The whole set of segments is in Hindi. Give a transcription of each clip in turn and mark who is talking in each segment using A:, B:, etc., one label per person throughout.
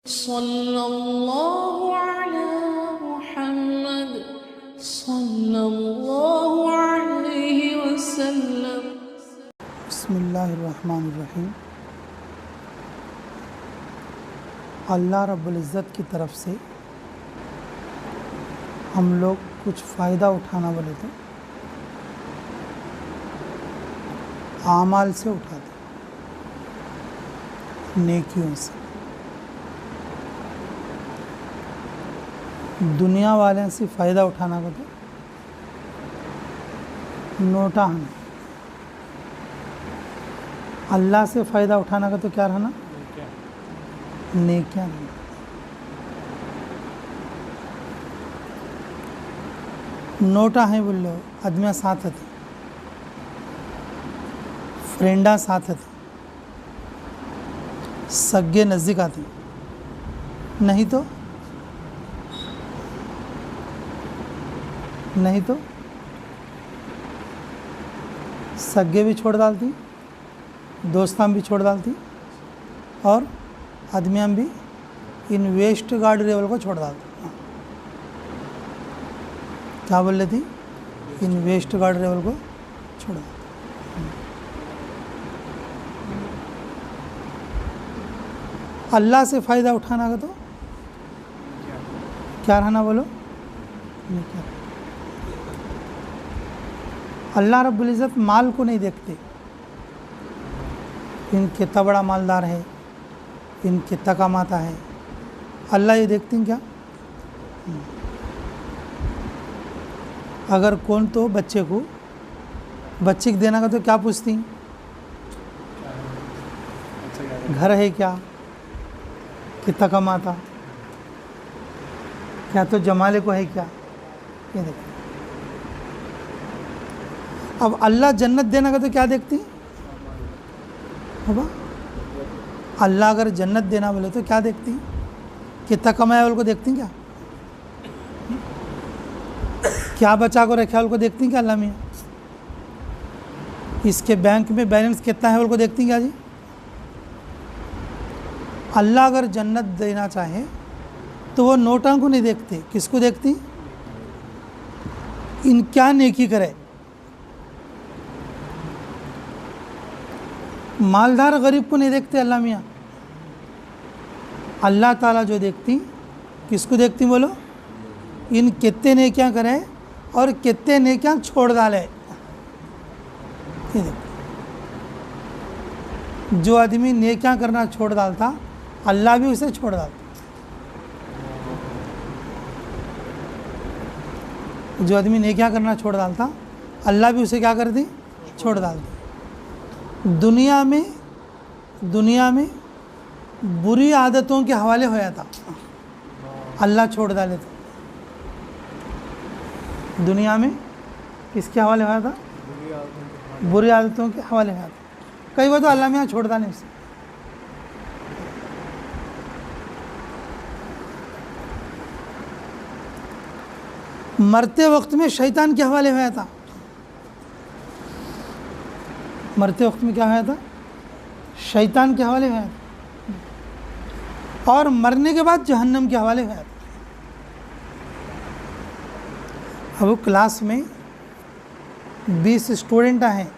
A: सल्लल्लाहु अला मुहम्मद सल्लल्लाहु अलैहि वसल्लम।
B: बिस्मिल्लाहिर्रहमानिर्रहीम। अल्लाह रब्बुल इज़्ज़त की तरफ से हम लोग कुछ फ़ायदा उठाना बोले तो आमाल से उठाते, नेकियों से। दुनिया वाले से फ़ायदा उठाना को तो नोटा हमें, अल्लाह से फ़ायदा उठाना का तो क्या रहना, नेकियां रहना। नोटा है बोल लो, आदमियाँ साथ थे, फ्रेंडा साथ थे, सगे नज़दीक आते, नहीं तो सगे भी छोड़ डालती, दोस्तां भी छोड़ डालती और आदमियाँ भी इन्वेस्ट गार्ड लेवल को छोड़ डालती। क्या बोल रही थी, इन्वेस्ट गार्ड लेवल को छोड़ डालती। अल्लाह से फ़ायदा उठाना का तो क्या रहना बोलो, क्या? अल्लाह रब्बुल इज़्ज़त माल को नहीं देखते, इन कितना बड़ा मालदार है, इन कितना कमाता है, अल्लाह ये देखती हैं क्या? अगर कौन तो बच्चे को देना का तो क्या पूछती, घर है क्या, कितना कमाता, क्या तो जमाले को है क्या, ये देखते। अब अल्लाह जन्नत देना का तो क्या देखती, बाबा अल्लाह अगर जन्नत देना बोले तो क्या देखती, कितना कमाया वाले को देखती क्या, क्या बचा को रखे वाले को देखती क्या, अल्लाह मियाँ इसके बैंक में बैलेंस कितना है वाले को देखती क्या जी। अल्लाह अगर जन्नत देना चाहे तो वो नोटों को नहीं देखते, किसको देखती, इन क्या नेकी करे। मालदार गरीब को नहीं देखते अल्लाह मियाँ, अल्लाह ताला जो देखती किसको देखती बोलो, इन कितने नेकियां करे और कितने नेकियां छोड़ डाले। जो आदमी नेकियां करना छोड़ डालता अल्लाह भी उसे छोड़ डालता, जो आदमी नेकियां करना छोड़ डालता अल्लाह भी उसे क्या करती, छोड़ डालती। दुनिया में बुरी आदतों के हवाले होया था, अल्लाह छोड़ डाले थे। दुनिया में किसके हवाले होया था, बुरी आदतों के हवाले होया था। कई बार तो अल्लाह में यहाँ छोड़ डाले उसे। मरते वक्त में शैतान के हवाले होया था, मरते वक्त में क्या होया था, शैतान के हवाले होया था। और मरने के बाद जहन्नम के हवाले होया था। अब वो क्लास में 20 स्टूडेंट हैं,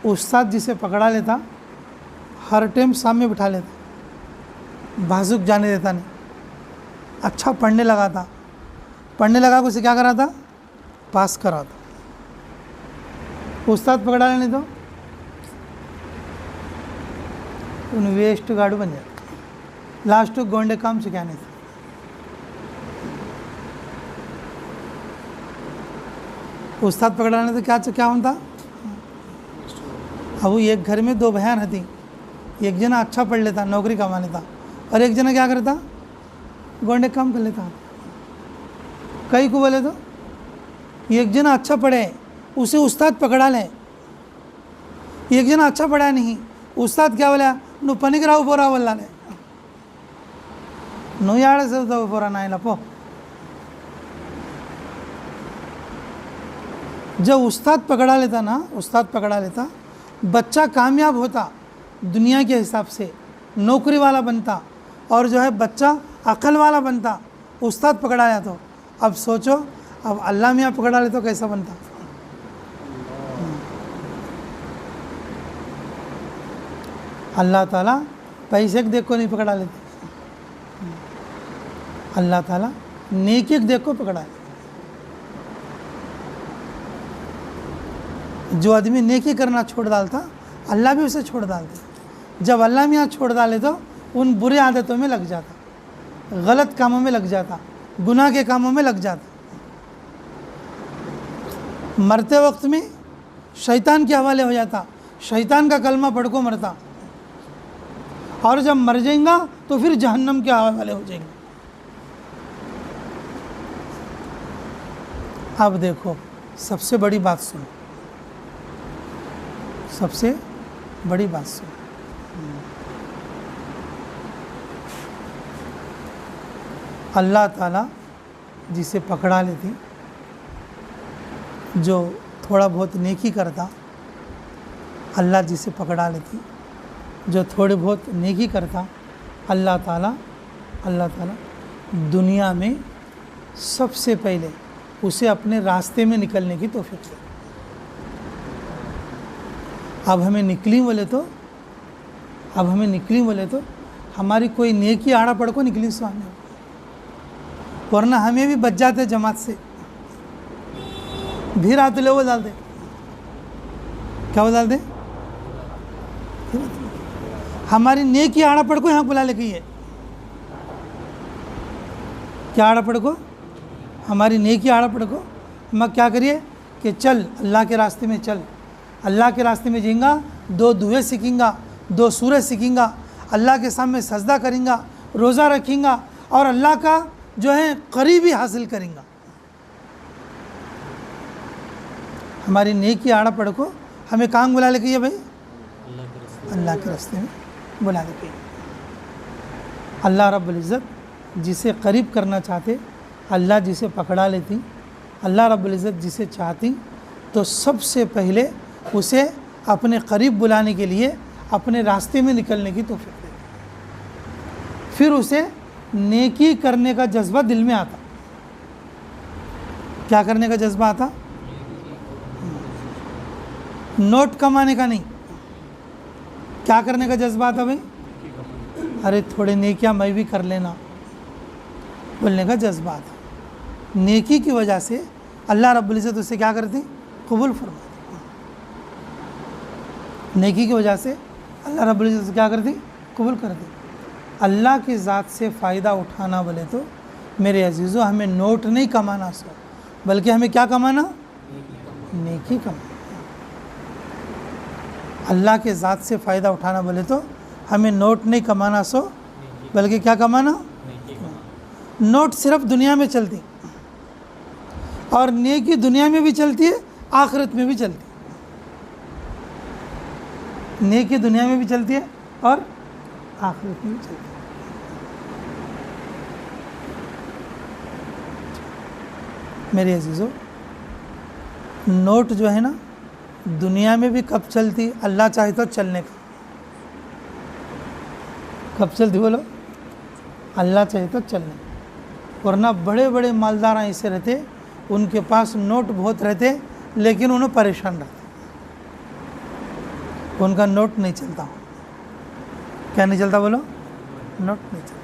B: उस्ताद जिसे पकड़ा लेता हर टाइम सामने बिठा लेता, बाजुक जाने देता नहीं, अच्छा पढ़ने लगा था, पढ़ने लगा को उसे क्या करा था, पास करा था। उस्ताद पकड़ा लेने तो इन्वेस्ट गार्ड बन जाता, लास्ट को गोंडे काम सिखाने थे। उस्ताद पकड़ाने तो क्या होता। अब वो एक घर में 2 बहन थी, एक जना अच्छा पढ़ लेता, नौकरी कमा लेता, और एक जना क्या करता, गोंडे काम कर लेता। कई को बोले तो एक जना अच्छा पढ़े उसे उस्ताद पकड़ा ले, एक जना अच्छा पढ़ा नहीं, उस्ताद क्या बोला, नु पनिक राव पोरा बोला ले, नु याड़ से तो पोरा ना लपो। जब उस्ताद पकड़ा लेता ना, उस्ताद पकड़ा लेता, बच्चा कामयाब होता, दुनिया के हिसाब से नौकरी वाला बनता, और जो है बच्चा अक्ल वाला बनता, उस्ताद पकड़ा जाता। तो अब सोचो, अब अल्लाह मियाँ पकड़ा ले तो कैसा बनता। अल्लाह ताला पैसे के देख को नहीं पकड़ा लेते, अल्लाह ताला नेकी के देख को पकड़ा ले। जो आदमी नेकी करना छोड़ डालता, अल्लाह भी उसे छोड़ डालते। जब अल्लाह मियाँ छोड़ डाले तो उन बुरे आदतों में लग जाता, गलत कामों में लग जाता, गुनाह के कामों में लग जाता। मरते वक्त में शैतान के हवाले हो जाता, शैतान का कलमा पढ़ को मरता, और जब मर जाएगा तो फिर जहन्नम के हवाले हो जाएंगे। अब देखो, सबसे बड़ी बात सुनो, सबसे बड़ी बात सुनो। अल्लाह ताला जिसे पकड़ा लेती, जो थोड़ा बहुत नेकी करता, अल्लाह जिसे पकड़ा लेती, जो थोड़े बहुत नेकी करता, अल्लाह ताला दुनिया में सबसे पहले उसे अपने रास्ते में निकलने की तौफीक दे। अब हमें निकली बोले तो हमारी कोई नेकी आड़ा पड़ को निकली स्वामी, वरना हमें भी बच जाते जमात से। भी रात ले वो डाल दे, क्या वो डाल दे, हमारी नेकी आड़ा पड़ को यहाँ बुला लेके है। क्या आड़ा पड़ को, हमारी नेकी आड़ा पड़ को हम क्या करिए कि चल अल्लाह के रास्ते में चल, अल्लाह के रास्ते में जाएगा, 2 दुए सीखेंगा, 2 सूरज सीखेंगा, अल्लाह के सामने सजदा करेंगा, रोज़ा रखेंगा और अल्लाह का जो है करीबी हासिल करेंगा। हमारी नेकी आड़ा पड़ को हमें कहाँ बुला लेके भाई, अल्लाह के रास्ते में बुला लेके। अल्लाह रब्बुल इज़्ज़त जिसे करीब करना चाहते, अल्लाह जिसे पकड़ा लेती, अल्लाह रब्बुल इज़्ज़त जिसे चाहती तो सबसे पहले उसे अपने करीब बुलाने के लिए अपने रास्ते में निकलने की तौफीक देती। फिर उसे नेकी करने का जज्बा दिल में आता। क्या करने का जज्बा आता, नोट कमाने का नहीं, क्या करने का जज्बा आता भाई, अरे थोड़े नेकियां मैं भी कर लेना बोलने का जज्बा आता। नेकी की वजह से अल्लाह रब्बुल इज़्ज़त उसे क्या करती, कबूल फरमाती। नेकी की वजह से अल्लाह रब्बुल इज़्ज़त क्या करती, कबूल करती। अल्लाह की ज़ात से फ़ायदा उठाना बोले तो मेरे अजीज़ों, हमें नोट नहीं कमाना सो, बल्कि हमें क्या कमाना, नेकी कमाना। अल्लाह के ज़ात से फ़ायदा उठाना बोले तो हमें नोट नहीं कमाना सो, बल्कि क्या कमाना, नोट सिर्फ दुनिया में चलती, और नेकी दुनिया में भी चलती है, आखिरत में भी चलती है। नेकी दुनिया में भी चलती है और आखिरत में भी चलती है। मेरे अजीज़ों, नोट जो है ना, दुनिया में भी कब चलती, अल्लाह चाहे तो चलने का, कब चलती बोलो, अल्लाह चाहे तो चलने। वरना बड़े बड़े मालदार ऐसे रहते, उनके पास नोट बहुत रहते लेकिन उन्हें परेशान रहते, उनका नोट नहीं चलता। क्या नहीं चलता बोलो, नोट नहीं चलता।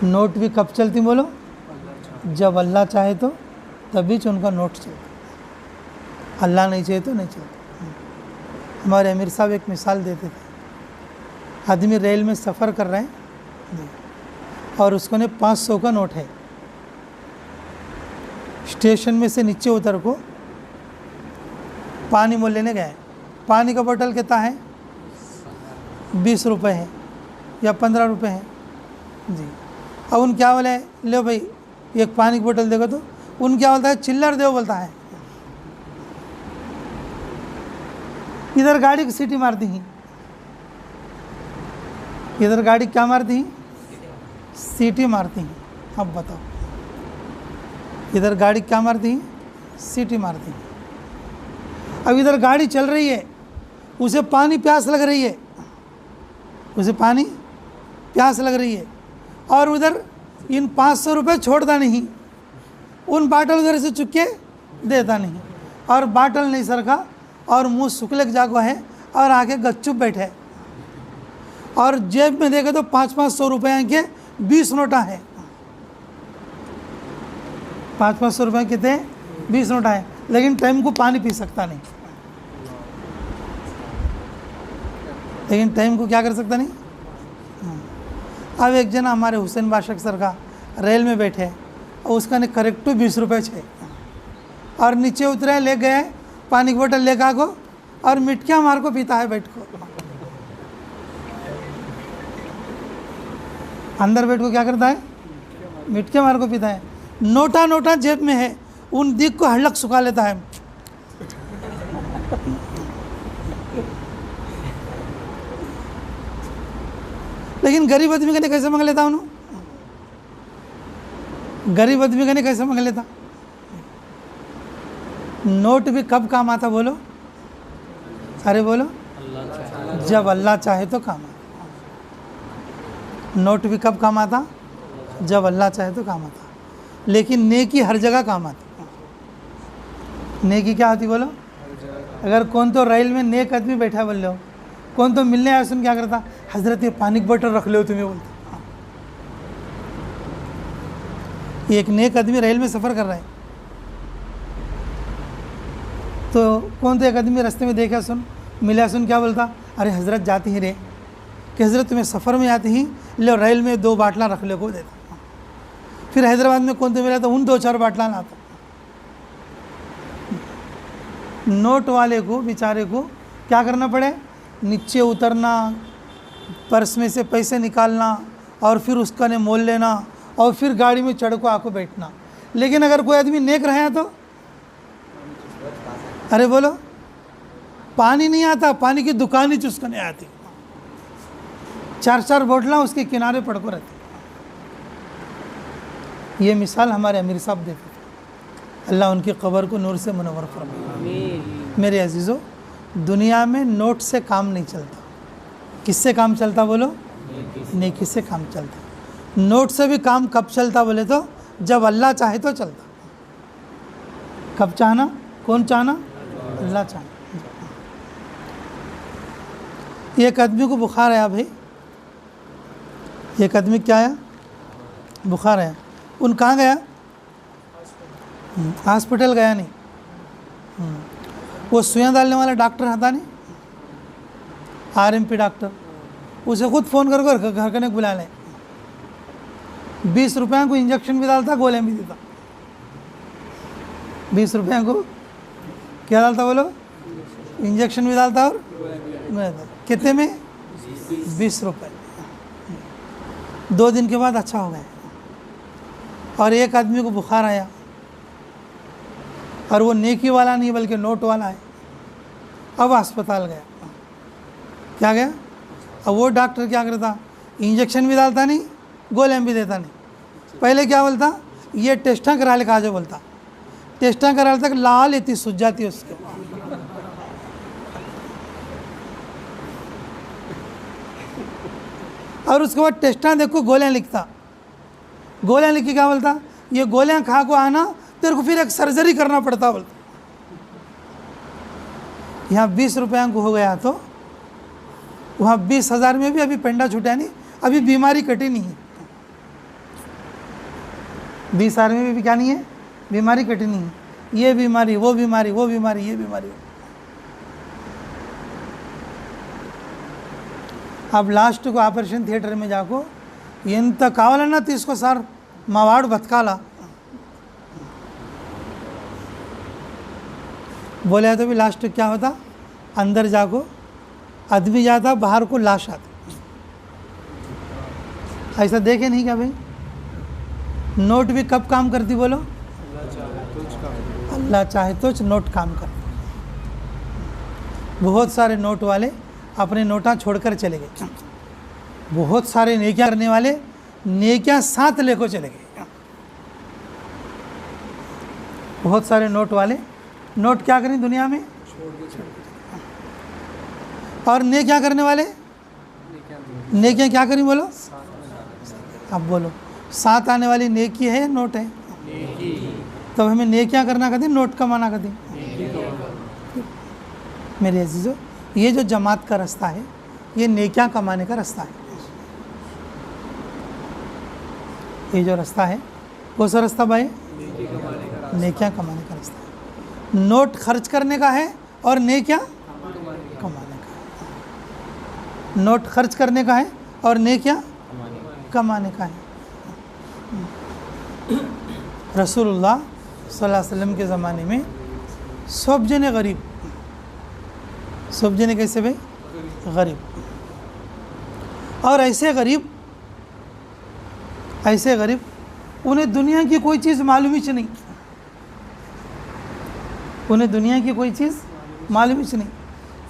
B: नोट भी कब चलती बोलो, जब अल्लाह चाहे तो तभी उनका नोट चलता, अल्लाह नहीं चाहे तो नहीं चलता। हमारे अमीर साहब एक मिसाल देते थे, आदमी रेल में सफ़र कर रहे हैं और उसको ने 500 का नोट है, स्टेशन में से नीचे उतर को पानी मोल लेने गए, पानी का बोतल कितना है, 20 रुपये है या 15 रुपये है जी। अब उन क्या बोले, ले भाई एक पानी की बोतल देखो, तो उन क्या बोलता है, चिल्लर दो बोलता है। इधर गाड़ी की सीटी मारती हैं, इधर गाड़ी क्या मारती हैं, सीटी मारती हैं। अब बताओ, इधर गाड़ी क्या मारती हैं, सीटी मारती हैं। अब इधर गाड़ी चल रही है, उसे पानी प्यास लग रही है, उसे पानी प्यास लग रही है, और उधर इन 500 रुपये छोड़ता नहीं, उन बाटल उधर से चुप के देता नहीं, और बाटल नहीं सरका और मुंह सुखलक जागवा है और आके गच्चुप बैठे, और जेब में देखे तो 500 रुपये के 20 नोटा है। 500 रुपये कितने 20 नोटा है, लेकिन टाइम को पानी पी सकता नहीं, लेकिन टाइम को क्या कर सकता नहीं। अब एक जना हमारे हुसैन बाशक सर का रेल में बैठे और उसका ने करेक्ट 20 रुपये छे, और नीचे उतरे ले गए पानी की बोतल ले का को और मिटकियाँ मार को पीता है बैठ को, अंदर बैठ को क्या करता है, मिटकियाँ मार को पीता है। नोटा नोटा जेब में है, उन दिख को हड़लक सुखा लेता है। लेकिन गरीब आदमी का कैसे मांग लेता उन्होंने, गरीब आदमी का कैसे मांग लेता। नोट भी कब काम आता बोलो, अरे बोलो, जब अल्लाह चाहे तो काम आता। नोट भी कब काम आता, जब अल्लाह चाहे तो काम आता। लेकिन नेकी हर जगह काम आती। नेकी क्या होती बोलो, अगर कौन तो रेल में नेक आदमी बैठा बोल लो, कौन तो मिलने आया सुन क्या करता, हजरत ये पानी की बोतल रख लो तुम्हें बोलता। एक नेक आदमी रेल में सफ़र कर रहा है, तो कौन तो एक आदमी रास्ते में देखा सुन मिला सुन क्या बोलता, अरे हजरत जाती ही रे कि हजरत तुम्हें सफ़र में आती ही लो रेल में 2 बाटला रख ले को देता। फिर हैदराबाद में कौन तो मिला तो उन 2-4 बाटला लाता। नोट वाले को बेचारे को क्या करना पड़े, नीचे उतरना, पर्स में से पैसे निकालना और फिर उसका ने मोल लेना और फिर गाड़ी में चढ़ को आको बैठना। लेकिन अगर कोई आदमी नेक रहे तो अरे बोलो, पानी नहीं आता, पानी की दुकान ही उसको नहीं आती, 4-4 बोतलें उसके किनारे पड़ को रहती। ये मिसाल हमारे अमीर साहब देते थे, अल्लाह उनकी कब्र को नूर से मुनव्वर फरमाए। मेरे अजीज़ों, दुनिया में नोट से काम नहीं चलता, किससे काम चलता बोलो, नेकी से काम चलता। नोट से भी काम कब चलता बोले तो जब अल्लाह चाहे तो चलता। कब चाहना, कौन चाहना, अल्लाह चाहना। एक आदमी को बुखार आया भाई, एक आदमी क्या आया, बुखार आया। उन कहाँ गया, हॉस्पिटल गया नहीं, वो सुइयाँ डालने वाला डॉक्टर आता नहीं, RMP डॉक्टर, उसे खुद फ़ोन कर घर कने बुला लें। 20 रुपये को इंजेक्शन भी डालता, गोलियाँ भी देता। 20 रुपये को क्या डालता बोलो, इंजेक्शन भी डालता और कितने में 20 रुपये। 2 दिन के बाद अच्छा हो गया। और एक आदमी को बुखार आया और वो नेकी वाला नहीं बल्कि नोट वाला है। अब अस्पताल गया, क्या गया, अब वो डॉक्टर क्या करता, इंजेक्शन भी डालता नहीं, गोलियाँ भी देता नहीं। पहले क्या बोलता, ये टेस्टा करा ले, कहा जो बोलता, टेस्टा करा तक लाल इतनी सूझ जाती है उसके। और उसके बाद टेस्टा देखो गोलियाँ लिखता, गोलियाँ लिख के क्या बोलता, ये गोलियाँ खा को आना तेरे को फिर एक सर्जरी करना पड़ता बोलता। यहाँ 20 रुपये को हो गया तो वहाँ 20,000 में भी अभी पेंडा छूटा नहीं, अभी बीमारी कटी नहीं है। 20,000 में भी क्या नहीं है, बीमारी कटी नहीं है। ये बीमारी, वो बीमारी, वो बीमारी, ये बीमारी। अब लास्ट को ऑपरेशन थिएटर में जाको ఎంత కావాలన్నా తీసుకో సార్ మా వాడు బతకాలా बोले तो भी लास्ट क्या होता, अंदर जाको आदमी जाता, बाहर को लाश आती। ऐसा देखे नहीं क्या भाई। नोट भी कब काम करती बोलो, अल्लाह चाहे तो नोट काम करती। बहुत सारे नोट वाले अपने नोटा छोड़कर चले गए, बहुत सारे नेकियां करने वाले नेकियां साथ लेकर चले गए। बहुत सारे नोट वाले नोट क्या करें दुनिया में, और नेकियां करने वाले, नेकियां क्या करी बोलो, अब बोलो, साथ आने वाली नेकी है या नोट है? तब हमें नेकियां करना कहते, नोट कमाना कहते। मेरे अजीजों, ये जो जमात का रास्ता है, ये नेकियां कमाने का रास्ता है। ये जो रास्ता है, कौन सा रास्ता भाई? नेकियां कमाने का रास्ता है। नोट खर्च करने का है और नेकियां कमाने का है। नोट खर्च करने का है और नेकियां कमाने का है। रसूलुल्लाह सल्लल्लाहु अलैहि वसल्लम के ज़माने में सब जने गरीब, सब जने कैसे भाई? गरीब। और ऐसे गरीब उन्हें दुनिया की कोई चीज़ मालूम ही नहीं, उन्हें दुनिया की कोई चीज़ मालूम ही नहीं।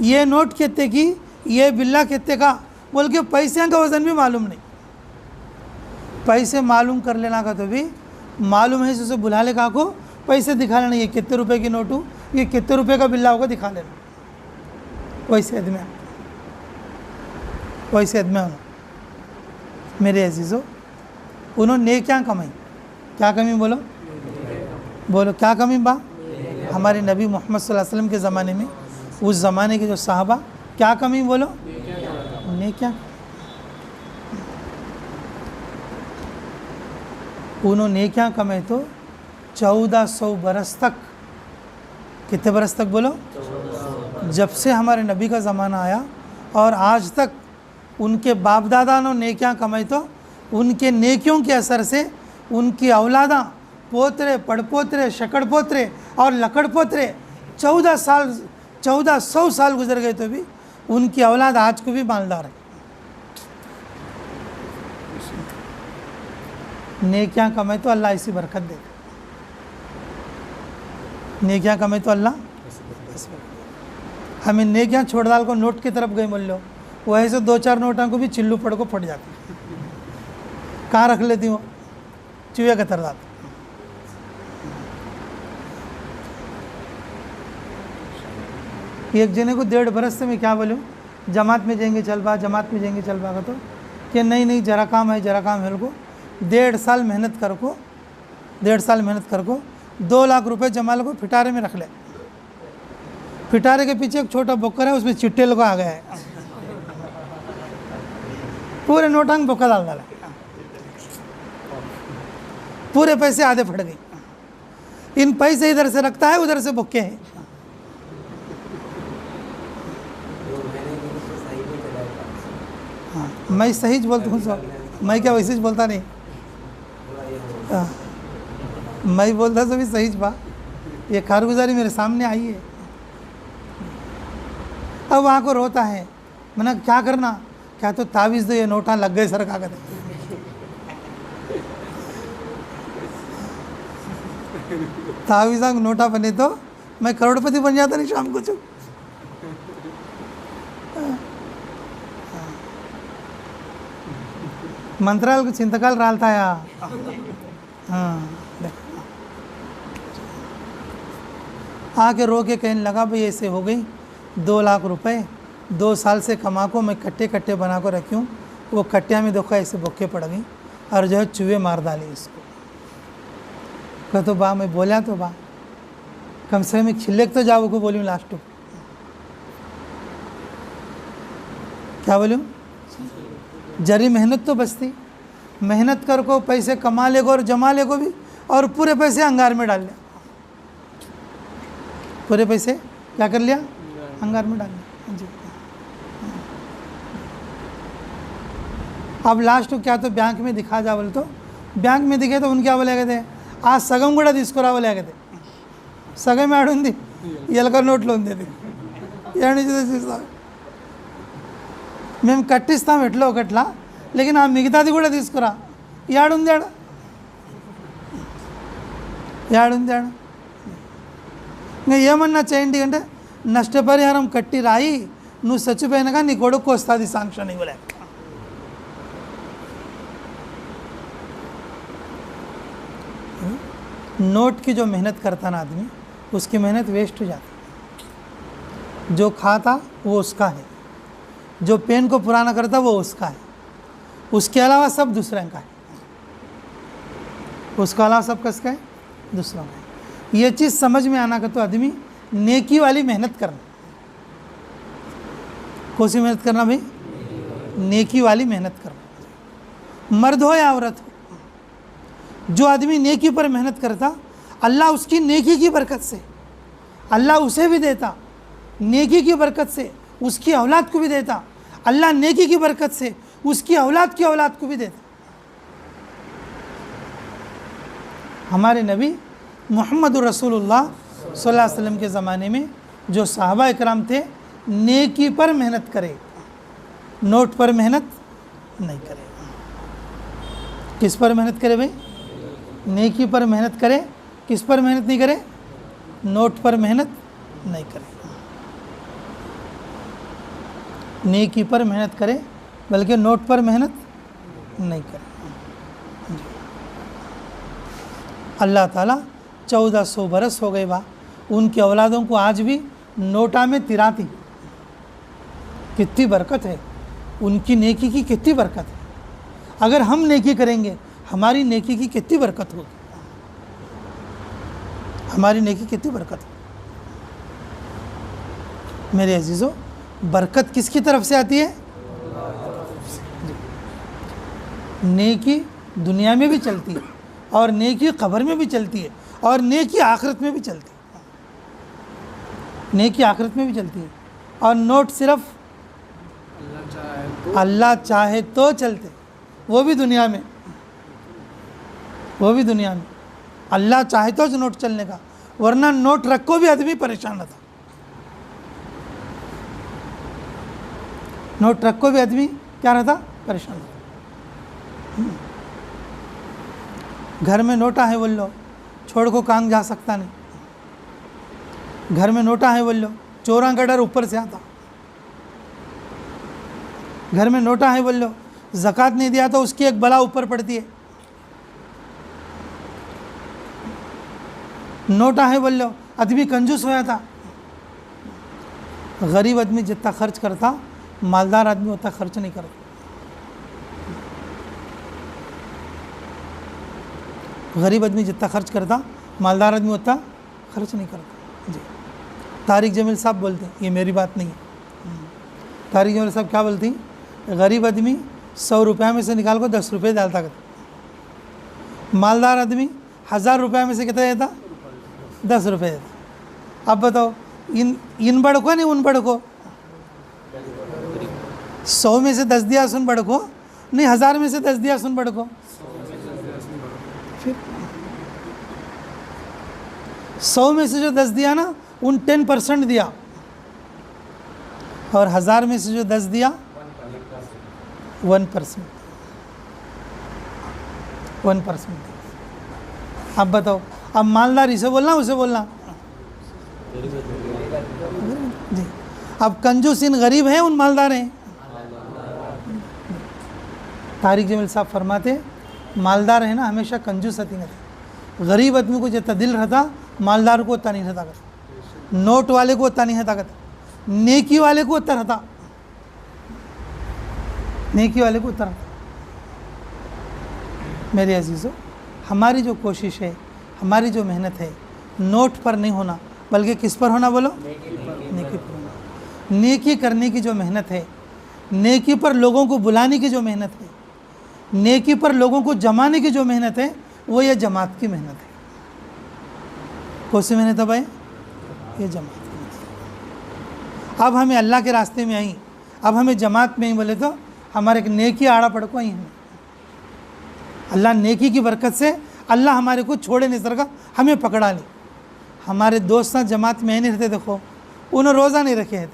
B: ये नोट कहते कि ये बिल्ला कहते का बोल के पैसे का वज़न भी मालूम नहीं। पैसे मालूम कर लेना का तो भी मालूम है, उसे बुला ले का को पैसे दिखा लेना, ये कितने रुपए की नोट हो, ये कितने रुपए का बिल्ला होगा दिखा लेना। वैसे आदमी होना। मेरे अजीज़ों, उन्होंने क्या कमाई? क्या कमी बोलो? बोलो क्या कमी बा? हमारे नबी मोहम्मद सल्लल्लाहु अलैहि वसल्लम के ज़माने में, उस ज़माने के जो साहबा, क्या कमी बोलो? नेकियां। उन्होंने क्या कमाए तो 1400 बरस तक, कितने बरस तक बोलो? जब से हमारे नबी का ज़माना आया और आज तक उनके बाप दादा ने नेकियां कमाई, तो उनके नेकियों के असर से उनकी औलादा, पोतरे, पड़पोतरे, शकड़पोतरे और लकड़पोतरे 1400 साल गुजर गए तो भी उनकी औलाद आज को भी मालदार है। नेकियां कमाए तो अल्लाह ऐसी बरकत दे। नेकियां कमाए तो अल्लाह, हमें नेकियां छोड़ डाल को नोट की तरफ गए बोल लो, वैसे से 2-4 नोटों को भी चिल्लू पड़ को फट जाती। कहाँ रख लेती हो? चूहे का तरदात। एक जने को 1.5 बरस से मैं क्या बोलूँ, जमात में जाएंगे चल बा, जमात में जाएंगे चल बा का, तो कि नहीं जरा काम है को 1.5 साल मेहनत कर को 2 लाख रुपए जमा लो, फिटारे में रख ले। फिटारे के पीछे एक छोटा बोकर है, उसमें चिट्टे लोग आ गए हैं, पूरे नोटांग बोका डाल डाला, पूरे पैसे आधे फट गए। इन पैसे इधर से रखता है, उधर से बोके हैं। हाँ, मैं सही बोलता हूँ सब, मैं क्या वैसे बोलता नहीं। मैं बोलता तो भी सही बा, ये कारगुजारी मेरे सामने आई है। अब वहाँ को रोता है, मैंने क्या करना, क्या तो तावीज़ दो, ये नोटा लग गए सर कागज। तावीज़ा नोटा बने तो मैं करोड़पति बन जाता नहीं शाम को। चुप मंत्रालय को चिंतकाल रालता है। हाँ, आके रो के कहने लगा, भाई ऐसे हो गई, 2 लाख रुपए 2 साल से कमा को मैं कट्टे बना को रखी हूँ, वो कट्टिया में देखो ऐसे बोके पड़ गई और जो है चूहे मार डाली इसको। कह तो बा, मैं बोलिया तो बा, कम से कम खिले तो जाओ को बोलूँ लास्ट को। क्या बोलूँ? जरी मेहनत तो बचती, मेहनत कर को पैसे कमा ले को और जमा ले को भी, और पूरे पैसे अंगार में डाल लिया। पूरे पैसे क्या कर लिया? अंगार में डाल लिया जी। अब लास्ट क्या तो बैंक में दिखा जा बोले, तो बैंक में दिखे तो उनके क्या बोले कहते, आज सगम కూడా తీసుకురావలే कहते, సగం ఆడుంది ఎలక నోట్లో ఉంది, అది ఏడు నుంచి తీస్తాం మేము కట్టిస్తాం ఎట్లా ఒకట్లా, లేకిన్ ఆ మిగతాది కూడా తీసుకురా, ఏడుంది ఇంకా ఏమన్నా చేయండి అంటే నష్టపరిహారం కట్టి రాయి, నువ్వు చచ్చిపోయినాక నీ కొడుకు వస్తుంది శాంక్షన్ ఇవ్వలే। नोट की जो मेहनत करता ना आदमी, उसकी मेहनत वेस्ट हो जाती। जो खाता वो उसका है, जो पेन को पुराना करता वो उसका है, उसके अलावा सब दूसरे का है, उसके अलावा सब किसका है? दूसरों का है। ये चीज़ समझ में आना का तो आदमी नेकी वाली मेहनत करना। कौन सी मेहनत करना भाई? नेकी वाली मेहनत करना, मर्द हो या औरत हो। जो आदमी नेकी पर मेहनत करता, अल्लाह उसकी नेकी की बरकत से अल्लाह उसे भी देता, नेकी की बरकत से उसकी औलाद को भी देता, अल्लाह नेकी की बरकत से उसकी औलाद की औलाद को भी देता। हमारे नबी मोहम्मद रसूलुल्लाह सल्लल्लाहु अलैहि वसल्लम के ज़माने में जो सहाबा इकराम थे, नेकी पर मेहनत करे, नोट पर मेहनत नहीं करे। किस पर मेहनत करे भाई? नेकी पर मेहनत करे। किस पर मेहनत नहीं करे? नोट पर मेहनत नहीं करे। नेकी पर मेहनत करे, बल्कि नोट पर मेहनत नहीं करे। अल्लाह ताला 1400 बरस हो गए बा, उनके औलादों को आज भी नोटा में तिराती। कितनी बरकत है, उनकी नेकी की कितनी बरकत है। अगर हम नेकी करेंगे, हमारी नेकी की कितनी बरकत होगी, हमारी नेकी कितनी बरकत है। मेरे अजीज़ों, बरकत किसकी तरफ से आती है? नेकी दुनिया में भी चलती है, और नेकी कब्र में भी चलती है, और नेकी आखिरत में भी चलती है। नेकी आखिरत में भी चलती है, और नोट सिर्फ अल्लाह चाहे तो चलते, वो भी दुनिया में, वो भी दुनिया में अल्लाह चाहे तो नोट चलने का, वरना नोट रखो भी आदमी परेशान रहता। नोट रखो भी आदमी क्या रहता? परेशान रहता। घर में नोटा है बोल लो, छोड़ को काम जा सकता नहीं। घर में नोटा है बोल लो, चोरा का डर ऊपर से आता। घर में नोटा है बोल लो, ज़कात नहीं दिया तो उसकी एक बला ऊपर पड़ती है। नोटा है बोल लो, आदमी कंजूस हो जाता। गरीब आदमी जितना खर्च करता, मालदार आदमी उतना खर्च नहीं करता। गरीब आदमी जितना खर्च करता, मालदार आदमी उतना खर्च नहीं करता। जी, तारिक जमील साहब बोलते हैं, ये मेरी बात नहीं है। तारिक जमील साहब क्या बोलती? गरीब आदमी 100 रुपये में से निकाल को 10 रुपये डालता करता, मालदार आदमी 1000 रुपये में से कितना देता? 10 रुपये देता। अब बताओ, इन बड़ को नहीं उन बड़ को? 100 में से 10 दिया सुन बड़ को, नहीं 1000 में से 10 दिया सुन बड़ को। फिर 100 में से जो 10 दिया ना, उन 10% दिया, और 1000 में से जो 10 दिया 1%। अब बताओ, अब मालदार इसे बोलना उसे बोलना? जी, अब कंजूस इन गरीब हैं उन मालदार हैं? तारिक जमील साहब फरमाते, मालदार है ना हमेशा कंजूस आती नहीं। गरीब आदमी को जितना दिल रहता, मालदार को उतना नहीं रहता करता। नोट वाले को उतना नहीं रहता करता, नेकी वाले को उतना रहता, नेकी वाले को उतना रहता। मेरे अजीज़ों, हमारी जो कोशिश है, हमारी जो मेहनत है, नोट पर नहीं होना, बल्कि किस पर होना बोलो? नेकी पर होना। नेकी करने की जो मेहनत है, नेकी पर लोगों को बुलाने की जो मेहनत है, नेकी पर लोगों को जमाने की जो मेहनत है, वो ये जमात की मेहनत है। कौन सी मेहनत है भाई? ये जमात की मेहनत। अब हमें अल्लाह के रास्ते में आई, अब हमें जमात में ही बोले तो हमारे एक नेकी आड़ा पड़ को आई हमें। अल्लाह नेकी की बरकत से अल्लाह हमारे को छोड़े नहीं सका, हमें पकड़ा ली। हमारे दोस्त जमात में नहीं रहते, देखो उन्होंने रोज़ा नहीं रखे थे,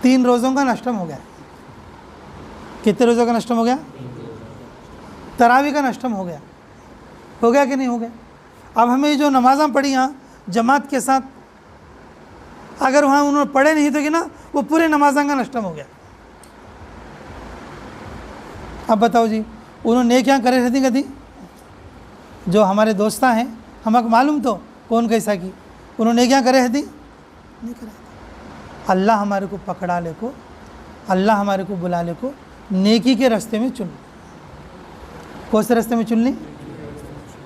B: 3 रोज़ों का नष्टम हो गया। कितने रोज़ों का नष्टम हो गया? तरावी का नष्टम हो गया कि नहीं हो गया? अब हमें जो नमाज़ां पढ़ी यहाँ जमात के साथ, अगर वहाँ उन्होंने पढ़े नहीं तो कि ना, वो पूरे नमाज़ां का नष्टम हो गया। अब बताओ जी, उन्होंने क्या करे रहती कभी? जो हमारे दोस्ता हैं, हमको मालूम तो कौन कैसा की, उन्होंने क्या करे रहती? नहीं करे। अल्लाह हमारे को पकड़ा ले को, अल्लाह हमारे को बुला ले को नेकी के रास्ते में चुन। कौन से रास्ते में चुन ली?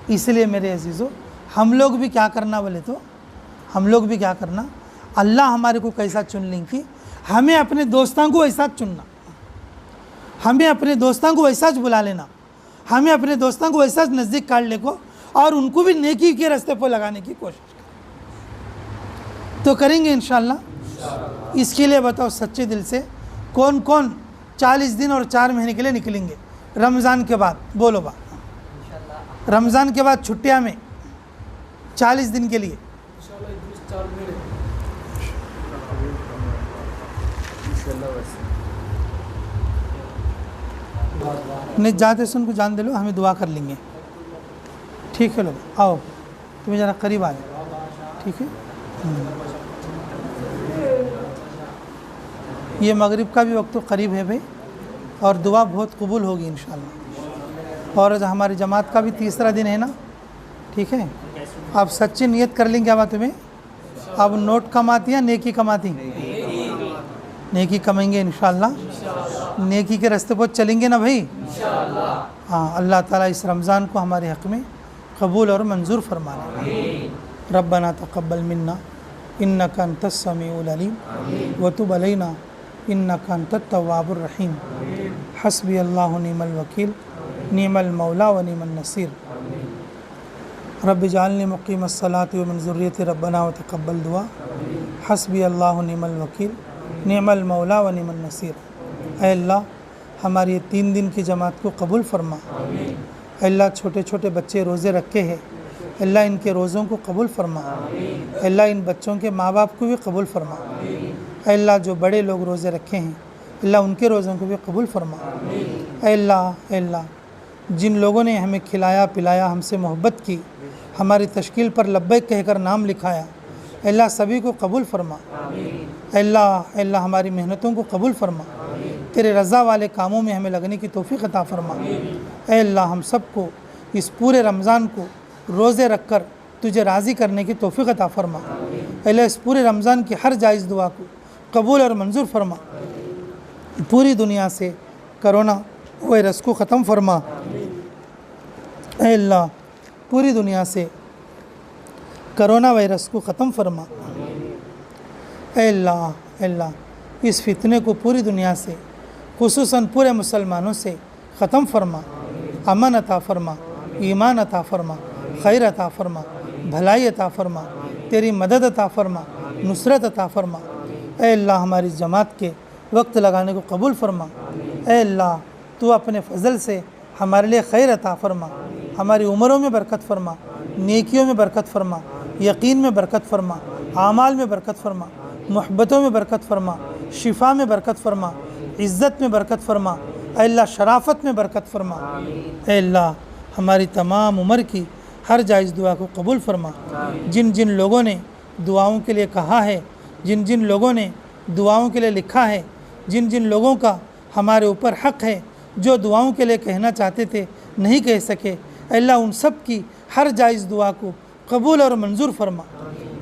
B: इसलिए मेरे अजीज़ों, हम लोग भी क्या करना बोले तो, हम लोग भी क्या करना, अल्लाह हमारे को कैसा चुन लें कि हमें अपने दोस्तों को ऐसा चुनना, हमें अपने दोस्तों को ऐसा बुला लेना, हमें अपने दोस्तों को ऐसा नज़दीक काट ले को और उनको भी नेकी के रास्ते पर लगाने की कोशिश करें। तो करेंगे इंशाअल्लाह। इसके लिए बताओ सच्चे दिल से कौन कौन 40 दिन और 4 महीने के लिए निकलेंगे रमज़ान के बाद? बोलो बा। रमज़ान के बाद छुट्टियाँ में 40 दिन के लिए नहीं जाते सुन को जान दे लो, हमें दुआ कर लेंगे। ठीक है लोग, आओ तुम्हें ज़रा करीब आ जाओ। ठीक है, ये मगरिब का भी वक्त तो करीब है भाई, और दुआ बहुत कबूल होगी इंशाअल्लाह। और आज हमारी जमात का भी तीसरा दिन है ना। ठीक है, आप सच्ची नियत कर लेंगे। अब तुम्हें अब नोट कमाती या नेकी कमाती? नेकी कमाएंगे इंशाअल्लाह। नेकी के रास्ते पर चलेंगे ना भाई इंशाअल्लाह। हाँ, अल्लाह ताला इस रमज़ान को हमारे हक़ में कबूल और मंजूर फरमा ले। रब्बना तक़ब्बल मिन्ना इन्नका अंतस समीउल अलीम व तुब अलैना इन्नका अंतत तव्वाबुर रहीम। हस्बी अल्लाहु निअमल वकील निअमल मौला व निअमन नसीर। रब्बि जअलनी मुक़ीमस सलाति व मिन ज़ुर्रियति रब्बना व तक़ब्बल दुआ। हस्बी अल्लाहु निअमल वकील निअमल मौला व निअमन नसीर। ऐ अल्लाह, हमारी ये 3 दिन की जमात को कबूल फरमा। अल्लाह, छोटे छोटे बच्चे रोज़े रखे हैं, अल्लाह इनके रोज़ों को कबूल फरमा। अल्लाह, इन बच्चों के माँ बाप को भी कबूल फरमा। अल्लाह, जो बड़े लोग रोज़े रखे हैं अल्लाह उनके रोज़ों को भी कबूल फरमा। अल्लाह, जिन लोगों ने हमें खिलाया पिलाया, हमसे मोहब्बत की, हमारी तश्कील पर लब्बैक कहकर नाम लिखाया, अल्लाह सभी को कबूल फरमा। अल्लाह, हमारी मेहनतों को कबूल फरमा। तेरे रज़ा वाले कामों में हमें लगने की तौफ़ीक़ अता फरमा। अल्लाह, हम सबको इस पूरे रमज़ान को रोज़े रख कर तुझे राज़ी करने की तौफ़ीक़ अता फरमा। अल्लाह, इस पूरे रमज़ान की हर जायज़ दुआ को कबूल और मंजूर फरमा। पूरी दुनिया से कोरोना वायरस को ख़त्म फरमा। अल्लाह, पूरी दुनिया से कोरोना वायरस को ख़त्म फरमा। अल्लाह, इस फितने को पूरी दुनिया से खुसूसन पूरे मुसलमानों से ख़त्म फरमा। अमन अता फरमा, ईमान अता फरमा, खैर अता फरमा, भलाई अता फरमा, तेरी मदद अता फरमा, नुसरत अता फरमा। अल्लाह, हमारी जमात के वक्त लगाने को कबूल फरमा। अल्लाह, तू अपने फ़ज़ल से हमारे लिए खैर अता फरमा, हमारी उम्रों में बरकत फरमा, नेकियों में बरकत फरमा, यकीन में बरकत फरमा, आमाल में बरकत फरमा, मोहब्बतों में बरकत फरमा, शिफा में बरकत फरमा, इज़्ज़त में बरकत फरमा। अल्लाह, शराफत में बरकत फरमा। अल्लाह, हमारी तमाम उम्र की हर जायज़ दुआ को कबूल फरमा। जिन जिन लोगों ने दुआओं के लिए कहा है, जिन जिन लोगों ने दुआओं के लिए लिखा है, जिन जिन लोगों का हमारे ऊपर हक़ है, जो दुआओं के लिए कहना चाहते थे नहीं कह सके, अल्लाह उन सब की हर जायज़ दुआ को कबूल और मंजूर फरमा।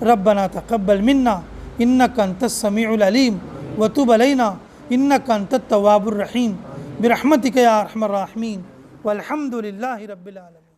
B: रब्बना तक़ब्बल मिन्ना इन्नका अंतस समीउल अलीम व तुब अलैना इन्नका अंतत तव्वाबुर रहीम बिरहमतिका या अरहमर राहिमीन वल्हम्दुलिल्लाहि रब्बिल आलमीन।